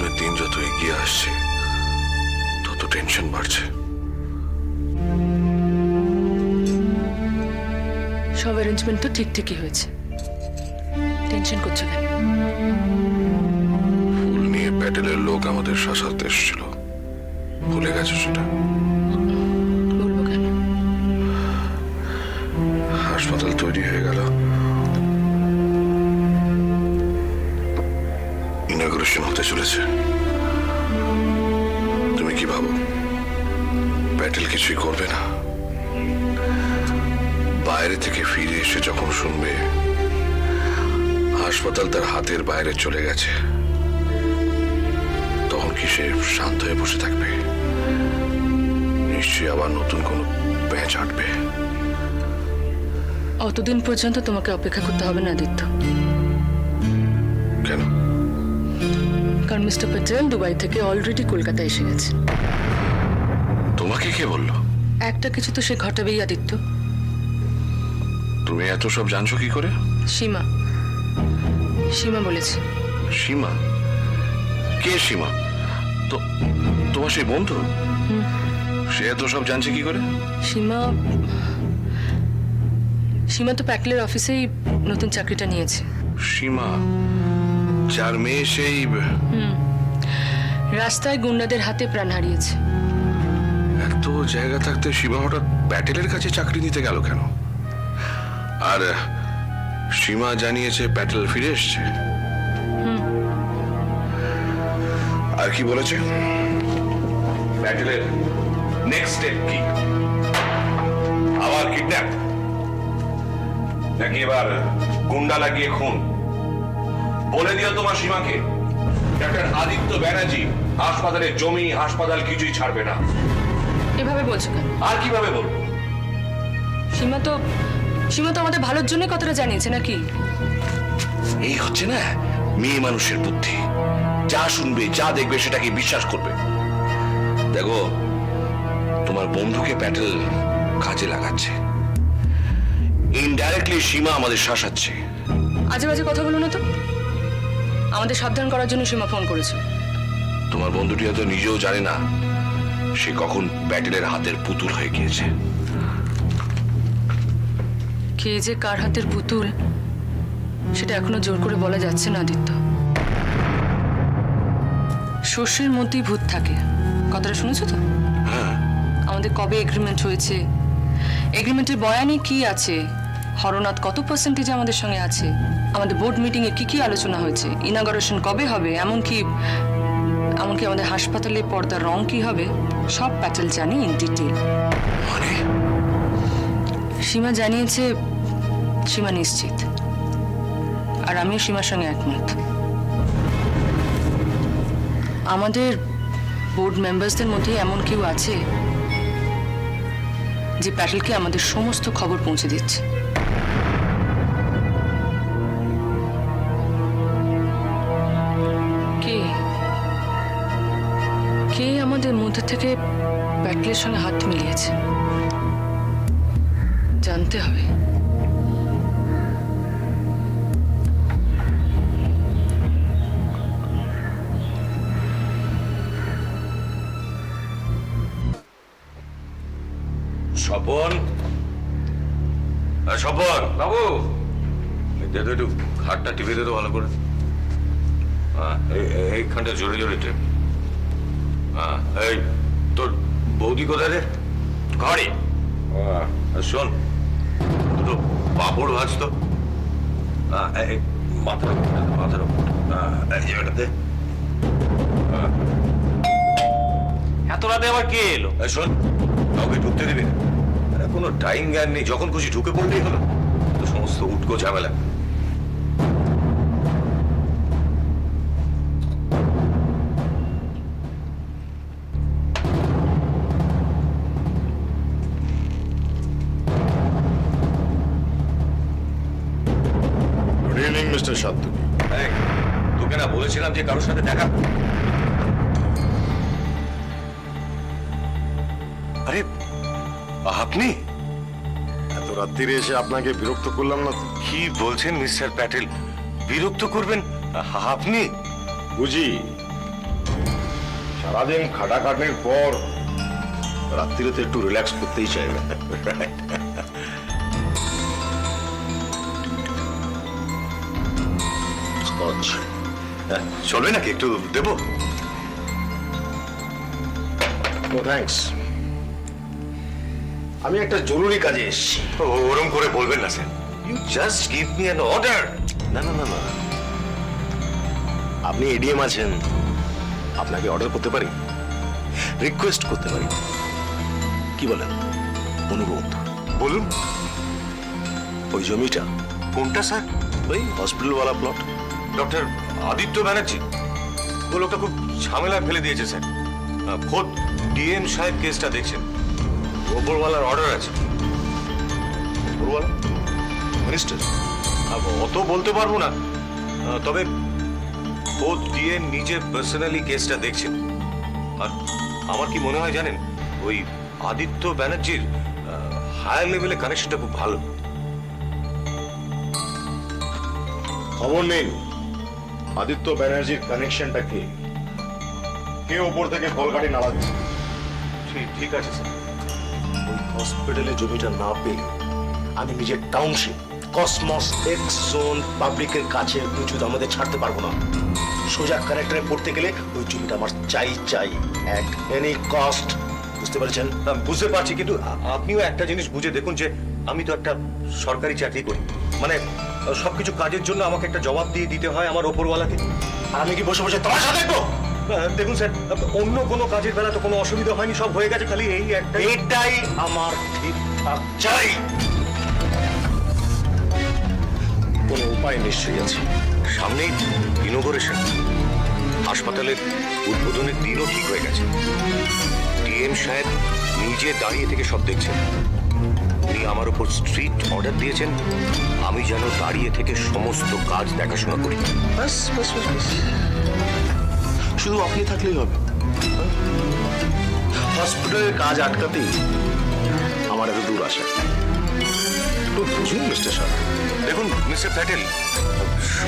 অপারেশনের দিন যত এগিয়ে আসছে তত টেনশন বাড়ছে। সব অ্যারেঞ্জমেন্ট তো ঠিকই হয়েছে, টেনশন করছো কেন? ফুল নিয়ে প্যাটেলের লোক আমাদের শাসাতে এসেছিল, ভুলে গেছে সেটা? বলবো কেন? হাসপাতাল তৈরি হয়ে গেল, ইনগ্রেশন হতে চলেছে। তুমি কি ভাবো প্যাটেল কিছুই করবে না? বাইরে থেকে ফিরে এসে যখন শুনবে হাসপাতাল তার হাতের বাইরে চলে গেছে, তখন কি সে শান্ত হয়ে বসে থাকবে? নিশ্চয়ই আবার নতুন কোনো প্যাঁচ আঁটবে। অতদিন পর্যন্ত তোমাকে অপেক্ষা করতে হবে না আদিত্য। কেন? কারণ মিস্টার প্যাটেল দুবাই থেকে অলরেডি কলকাতা এসে গেছে। তোমাকে কে বললো? একটা কিছু তো সে ঘটাবেই আদিত্য। তুমি এত সব জানছো কি করে? সীমা সীমা বলেছে। সীমা? কে সীমা? তো তোমার সেই বন্ধু? সে এত সব জানছে কি করে? সীমা সীমা তো প্যাটেলের অফিসেই নতুন চাকরিটা নিয়েছে। সীমা, যার মেয়ে সেই রাস্তায় গুন্ডাদের হাতে প্রাণ হারিয়েছে। এত জায়গা থাকতে সীমা হঠাৎ প্যাটেলের কাছে চাকরি নিতে গেল কেন? আর সীমা জানিয়েছে প্যাটেল ফিরে এসছে। আর কি বলেছে? প্যাটেলের নেক্সট স্টেপ কি? আবার কিডন্যাপ, নাকি এবার গুন্ডা লাগিয়ে খুন? বলে দিও তোমার সীমাকে, ডক্টর আদিত্য ব্যানার্জি হাসপাতালের জমি হাসপাতাল কিছুই ছাড়বে না। এভাবে বলছো কেন? আর কিভাবে বলবো? সীমা তো আমাদের ভালোর জন্য কথাটা জানিয়েছে নাকি? এই হচ্ছে না মেয়ে মানুষের বুদ্ধি, যা শুনবে যা দেখবে সেটাকে বিশ্বাস করবে। দেখো, তোমার বন্ধুকে প্যাটেল কাজে লাগাচ্ছে, ইনডাইরেক্টলি সীমা আমাদের শাসাচ্ছে। আজে বাজে কথা বলো না তো। আমাদের সাবধান করার জন্য সীমা ফোন করেছিল। তোমার বন্ধুটি হয়তো নিজেও জানে না সে কখন প্যাটেলের হাতের পুতুল হয়ে গিয়েছে। কে যে কার হাতের পুতুল সেটা এখনো জোর করে বলা যাচ্ছে না আদিত্য। শস্যের মধ্যেই ভূত থাকে, কথাটা শুনেছো তো? হ্যাঁ। আমাদের কবে এগ্রিমেন্ট হয়েছে, এগ্রিমেন্টের বয়ানে কি আছে, হরনাথ কত পার্সেন্টেজ আমাদের সঙ্গে আছে, আমাদের বোর্ড মিটিং এ কি আলোচনা হয়েছে, ইনাগরেশন কবে হবে, এমনকি আমাদের হাসপাতালে পর্দার রং কি হবে, সব প্যাটেল জানি ইন ডিটেল। মানে সীমা জানিয়েছে সীমা নিশ্চিত, আর আমিও সীমার সঙ্গে একমত। আমাদের বোর্ড মেম্বারসদের মধ্যে এমন কেউ আছে যে প্যাটেলকে আমাদের সমস্ত খবর পৌঁছে দিচ্ছে। কে কে আমাদের মধ্যে থেকে প্যাটেলের সঙ্গে হাত মিলিয়েছে জানতে হবে। স্বপন, স্বপন বাবু, দে তো একটু হাতটা টিপে দে তো ভালো করে। এইখানটা জোরে জোরে টেপ। এই তোর বৌদি কোথায় রে? ঘরে। শোন, দুটো পাঁপড় ভাজতো। মাথার মাথার এই জায়গাটাতে। এত রাতে আবার কে এলো? শোন, কাউকে ঢুকতে দিবি না। কোনো টাইম জ্ঞান নেই, যখন খুশি ঢুকে পড়লেই হলো। তো সমস্ত উটকো ঝামেলা। Good evening mister Shantanu. তোকে না বলেছিলাম যে কারোর সাথে দেখা? আরে আপনি এত রাত্রিরে এসে আপনাকে বিরক্ত করলাম না তো? কি বলছেন মিস্টার প্যাটেল? বিরক্ত করবেন আপনি? বুঝি সারাদিন খাটাখাটনির পর রাত্রিরে তো একটু রিল্যাক্স করতেই চাইবে। স্কচ চলবে নাকি একটু দেবো? নো থ্যাঙ্কস, আমি একটা জরুরি কাজে এসেছি। ওরম করে বলবেন না sir, you just give me an order. না না না না, আপনি এডিএম আছেন, আপনাকে অর্ডার করতে পারি, রিকোয়েস্ট করতে পারি, কি বলেন? অনুরোধ। বলুন। ওই জমিটা, কোনটা স্যার? ওই হসপিটালওয়ালা প্লট। ডক্টর আদিত্য ব্যানার্জি, ও লোকটা খুব ঝামেলায় ফেলে দিয়েছে স্যার। খোদ ডিএম সাহেব কেসটা দেখছেন, ওপরওয়ালার অর্ডার আছে। ওপরওয়ালা মিনিস্টার? অত বলতে পারবো না, তবে খোদ ডিএম নিজে পার্সোনালি কেসটা দেখছেন। আর আমার কি মনে হয় জানেন, ওই আদিত্য ব্যানার্জির হায়ার লেভেলে কানেকশনটা খুব ভালো। খবর নেই আদিত্য ব্যানার্জির কানেকশনটা কে, কে ওপর থেকে কলকাঠি নাড়া দিচ্ছে। ঠিক আছে স্যার। ওই হসপিটালে জমিটা না পেয়ে আমি নিজের টাউনশিপ কসমস এক্স জোন পাবলিকের কাছে উঁচু দামে ছাড়তে পারবো না। সোজা কানেক্টরে পড়তে গেলে ওই জমিটা আমার চাই চাই, অ্যাট এনি কস্ট। বুঝতে পেরেছেন? বুঝতে পারছি, কিন্তু আপনিও একটা জিনিস বুঝে দেখুন যে আমি তো একটা সরকারি চাকরি করি, মানে সবকিছু কাজের জন্য আমাকে একটা জবাব দিয়ে দিতে হয় আমার ওপরওয়ালাকে। আর আমি কি বসে বসে তোমার দেখবো? দেখুন স্যার, অন্য কোনো কাজের বেলা তো কোনো অসুবিধা হয়নি, সব হয়ে গেছে, খালি এই একটা। এটাই আমার ঠিকঠাক চাই। কোনো উপায় নিশ্চয়ই আছে। সামনেই ইনোগ্রেশন, হাসপাতালের উদ্বোধনের দিনও ঠিক হয়ে গেছে। ডিএম সাহেব নিজে দাঁড়িয়ে থেকে সব দেখছেন। উনি আমার উপর স্ট্রিক্ট অর্ডার দিয়েছেন, আমি যেন দাঁড়িয়ে থেকে সমস্ত কাজ দেখাশোনা করি। বাস বাস বাস বাস, শুধু আপনি থাকলেই হবে। হসপিটালের কাজ আটকাতেই আমার এত দূর আসা। একটু বুঝুন মিস্টার সাহেব। দেখুন মিস্টার প্যাটেল,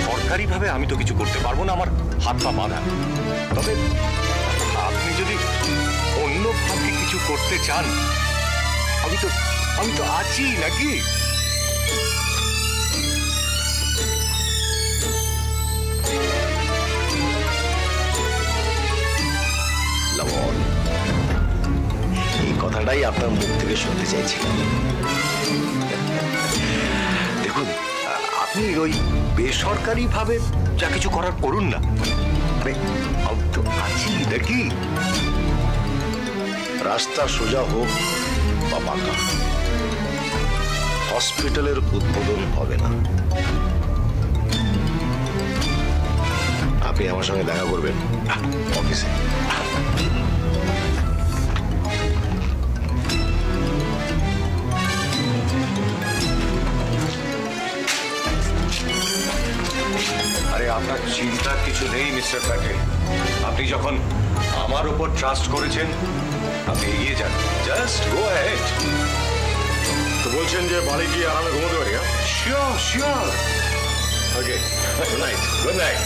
সরকারিভাবে আমি তো কিছু করতে পারবো না, আমার হাত পা বাঁধা। তবে আপনি যদি অন্যভাবে কিছু করতে চান, আমি তো আছি নাকি? লবণ, এই কথাটাই আপনার মুখ থেকে শুনতে চাইছিলাম। দেখুন, আপনি ওই বেসরকারিভাবে যা কিছু করার করুন না, আরে আমি তো আছি নাকি? রাস্তা সোজা হোক বা বাঁকা, হসপিটালের উদ্বোধন হবে না। আপনি আমার সঙ্গে দেখা করবেন অফিসে। আরে আপনার চিন্তার কিছু নেই মিস্টার প্যাটেল, আপনি যখন আমার উপর ট্রাস্ট করেছেন, আপনি এগিয়ে যান। Just go ahead. তো বলছেন যে বাড়ি গিয়ে আরামে ঘুমোতে পারি? Sure sure. Okay, good night. Good night.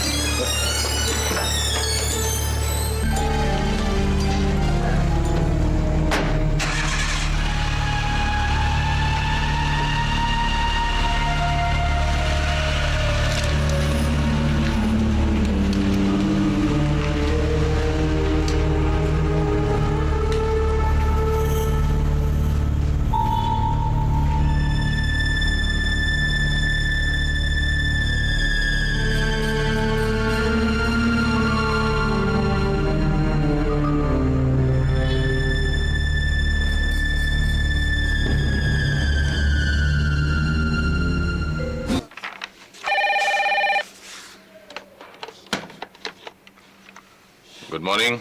Good morning,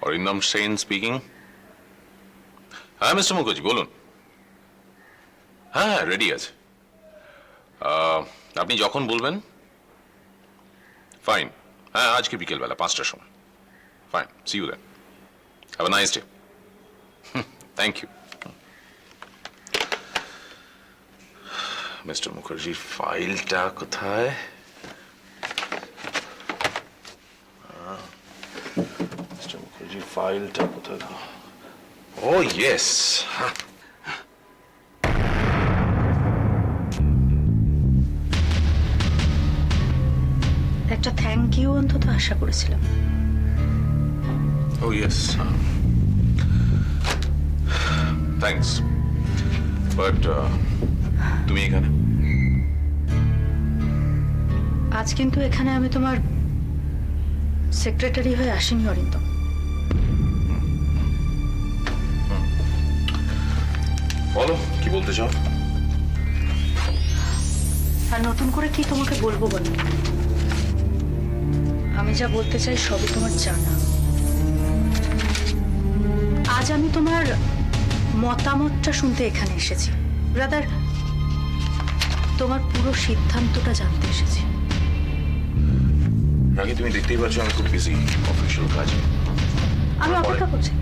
Arindam Sen speaking. হ্যাঁ মিস্টার মুখার্জি বলুন। হ্যাঁ রেডি আছে, আপনি যখন বলবেন। ফাইন, হ্যাঁ আজকে বিকেলবেলা 5টার সময়। Fine, see you then. Have a nice day. Thank you. Mister মুখার্জির ফাইলটা কোথায়? মিস্টার মুখার্জির ফাইলটা কোথায়? ও ইয়েস, একটা থ্যাংক ইউ অন্তত আশা করেছিলাম। ও ইয়েস, থ্যাঙ্কস, বাট তুমি এখানে? আজ কিন্তু এখানে আমি তোমার সেক্রেটারি হয়ে আসিনি অরিন্দম। বলো কি বলতে চাও? আর নতুন করে কি তোমাকে বলবো বলো? আমি যা বলতে চাই সবই তোমার জানা। আজ আমি তোমার মতামতটা শুনতে এখানে এসেছি, ব্রাদার তোমার পুরো সিদ্ধান্তটা জানতে এসেছি। রাখি, তুমি দেখতেই পাচ্ছ আমি খুব বিজি অফিসিয়াল কাজে। আমি অপেক্ষা করছি।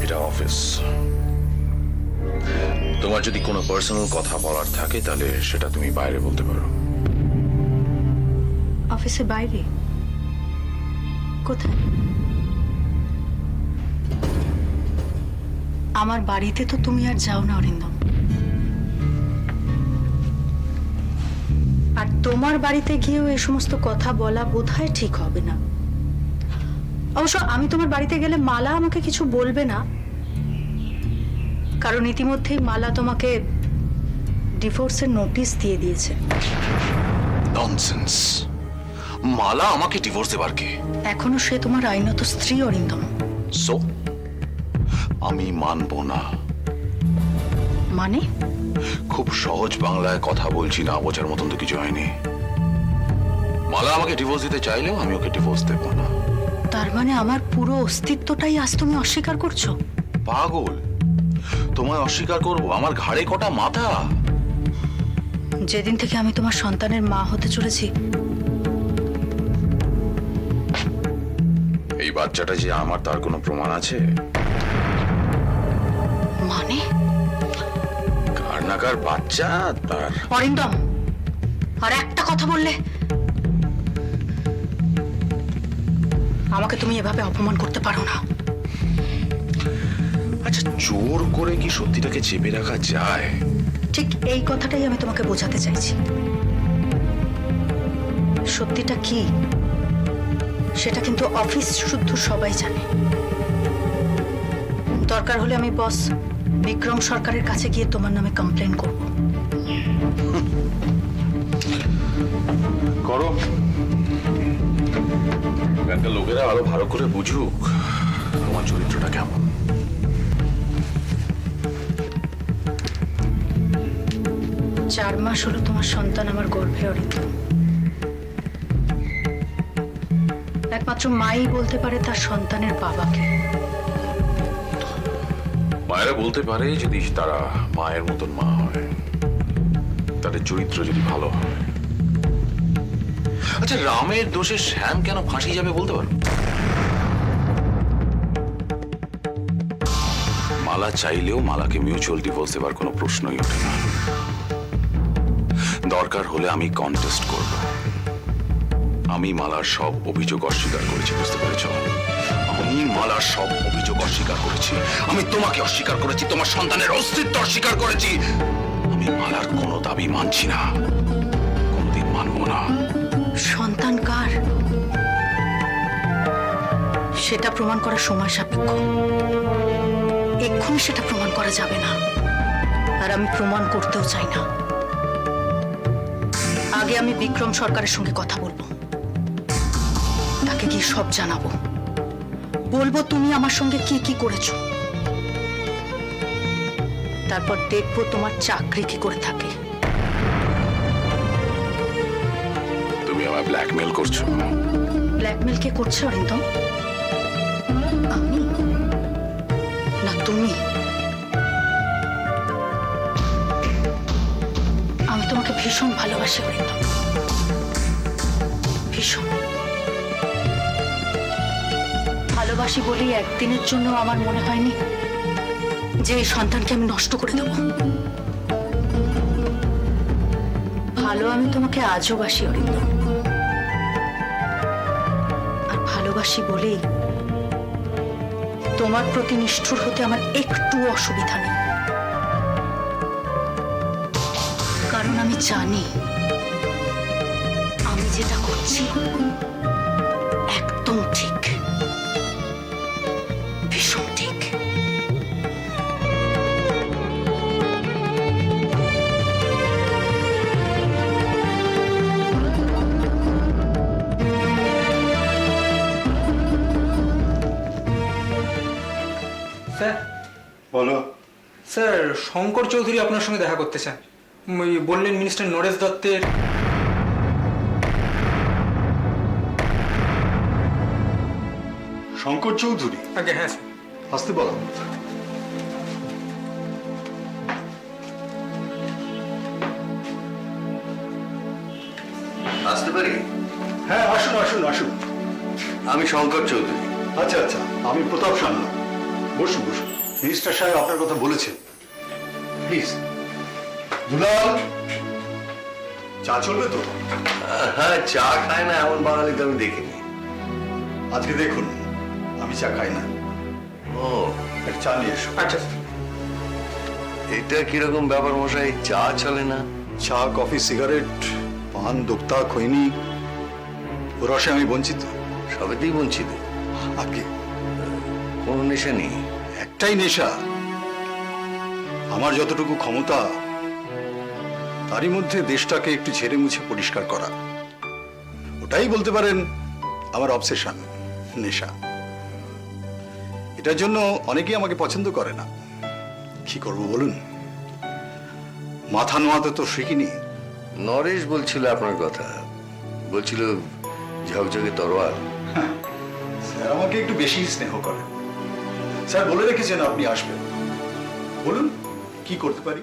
এটা অফিস। তোমার যদি কোনো পার্সোনাল কথা বলার থাকে তাহলে সেটা তুমি বাইরে বলতে পারো। অফিসে বাইরে? কোথায়? আমার বাড়িতে তো তুমি আর যাও না অরিন্দম। আর তোমার বাড়িতে গিয়েও এই সমস্ত কথা বলা বোধহয় ঠিক হবে না। অবশ্য আমি তোমার বাড়িতে গেলে মালা আমাকে কিছু বলবে না, কারণ ইতিমধ্যেই মালা তোমাকে ডিভোর্সের নোটিশ দিয়ে দিয়েছে। ননসেন্স! মালা আমাকে ডিভোর্স দেবার কে? এখনো সে তোমার আইনত স্ত্রী অরিন্দম। সো আমি মানবো না। মানে? খুব সহজ বাংলায় কথা বলছি, না বোঝার মতন তো কিছু হয়নি। মালা আমাকে ডিভোর্স দিতে চাইলেও আমি ওকে ডিভোর্স দেব না। তার মানে আমার পুরো অস্তিত্বটাই আজ তুমি অস্বীকার করছো? পাগল, তোমায় অস্বীকার করবো? আমার ঘাড়ে কটা মাথা। যেদিন থেকে আমি তোমার সন্তানের মা হতে চলেছি, এই বাচ্চাটা যে আমার তার কোনো প্রমাণ আছে? মানে? কার না কার বাচ্চা তার। অরিন্দম, আর একটা কথা বললে আমাকে তুমি এভাবে অপমান করতে পারো না। আচ্ছা, জোর করে কি সত্যিটাকে চেপে রাখা যায়? ঠিক এই কথাটাই আমি তোমাকে বোঝাতে চাইছি। সত্যিটা কি সেটা কিন্তু অফিস শুদ্ধ সবাই জানে। দরকার হলে আমি বস বিক্রম সরকারের কাছে গিয়ে তোমার নামে কমপ্লেন করব। করো, এখানকার লোকেরা আরো ভালো করে বুঝুক তোমার চরিত্রটা কেমন। 4 মাস হলো তোমার সন্তান আমার গর্ভে অরিন্দম। একমাত্র মাই বলতে পারে তার সন্তানের বাবাকে। মায়েরা বলতে পারে যদি তারা মায়ের মতন মা হয়, তাদের চরিত্র যদি ভালো হয়। আচ্ছা, রামের দোষে শ্যাম কেন ফাঁসি যাবে বলতে পারো? মালা চাইলেও মালাকে মিউচুয়াল ডিভোর্স দেবার কোনো প্রশ্নই ওঠে না। দরকার হলে আমি কন্টেস্ট করব। আমি মালার সব অভিযোগ অস্বীকার করেছি, বুঝতে পেরেছ? আমি মালার সব অভিযোগ অস্বীকার করেছি। আমি তোমাকে অস্বীকার করেছি, তোমার সন্তানের অস্তিত্ব অস্বীকার করেছি। আমি মালার কোনো দাবি মানছি না, কোনোদিন মানবো না। সন্তান কার সেটা প্রমাণ করা সময় সাপেক্ষ। এক্ষুনি সেটা প্রমাণ করা যাবে না, আর আমি প্রমাণ করতেও চাই না। আগে আমি বিক্রম সরকারের সঙ্গে কথা বলবো, তাকে গিয়ে সব জানাবো। বলবো তুমি আমার সঙ্গে কি কি করেছো। তারপর দেখবো তোমার চাকরি কি করে থাকে। তুমি আমায় ব্ল্যাকমেল করছো। ব্ল্যাকমেল কে করছে অরিন্দম? আমি না তুমি? আমি তোমাকে ভীষণ ভালোবাসি অরিন্দম, ভীষণ ভালোবাসি বলেই একদিনের জন্য আমার মনে হয়নি যে এই সন্তানকে আমি নষ্ট করে দেব। ভালো আমি তোমাকে আজও বাসি অরিন্দম, আর ভালোবাসি বলেই তোমার প্রতি নিষ্ঠুর হতে আমার একটু অসুবিধা নেই। কারণ আমি জানি আমি যেটা করছি একদম ঠিক, ভীষণ ঠিক। স্যার বলো। স্যার শঙ্কর চৌধুরী আপনার সঙ্গে দেখা করতে চান। ওই বললেন মিনিস্টার নরেশ দত্তের। শঙ্কর চৌধুরী আগে হ্যাঁ স্যার। আসতে বলো। আসতে পারি? হ্যাঁ আসুন আসুন আসুন। আমি শঙ্কর চৌধুরী। আচ্ছা আচ্ছা, আমি প্রতাপ সান্যাল। বসুন বসুন, মিনিস্টার সাহেব আপনার কথা বলেছেন। প্লিজ। দুলাল, চা চলবে তো? হ্যাঁ, চা খায় না এমন বাঙালি তো আমি দেখিনি। আজকে দেখুন আমি চা খাই না। ও, একটা চা নিয়ে এসো। আচ্ছা স্যার। এটা কিরকম ব্যাপার মশাই, চা চলে না? চা, কফি, সিগারেট, পান, দুক্তা, খৈনি, ও রসে আমি বঞ্চিত। সবেতেই বঞ্চিত। আগে কোনো নেশা নেই? একটাই নেশা, আমার যতটুকু ক্ষমতা তারই মধ্যে দেশটাকে একটু ঝেড়ে মুছে পরিষ্কার করা। ওটাই বলতে পারেন আমার অবসেশন, নেশা। এটার জন্য অনেকেই আমাকে পছন্দ করে না। কি করব বলুন, মাথা নোয়াতে তো শিখিনি। নরেশ বলছিল আপনার কথা, বলছিল ঝকঝকে তরোয়াল। স্যার আমাকে একটু বেশি স্নেহ করেন। স্যার বলে রেখেছেন আপনি আসবেন, বলুন কি করতে পারি।